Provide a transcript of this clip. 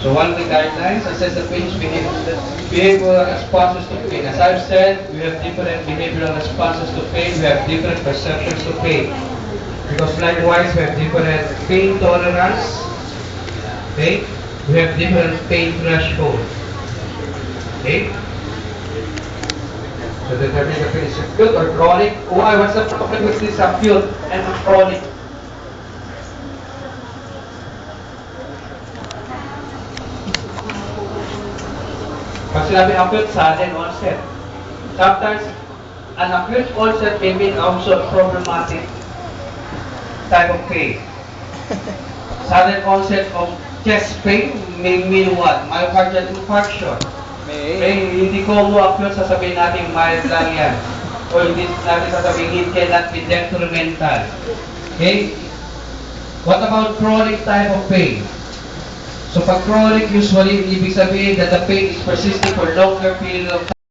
So one of the guidelines assess the patient's behavioral responses to pain. As I've said, we have different behavioral responses to pain. We have different perceptions to pain. Because likewise, we have different pain tolerance. Okay? We have different pain threshold. Okay? So determine the pain is acute or chronic. Why? What's the problem with this acute and chronic? Pag sinabi acute, sudden onset. Sometimes, an acute onset may mean also problematic type of pain. Sudden onset of chest pain may mean what? Myocardial infarction. Hindi ko mo acute, sasabihin natin mild lang yan. O hindi natin sasabihin it cannot be detrimental. Okay? What about chronic type of pain? So pag chronic, usually, ibig sabihin that the pain is persisting for longer period of time.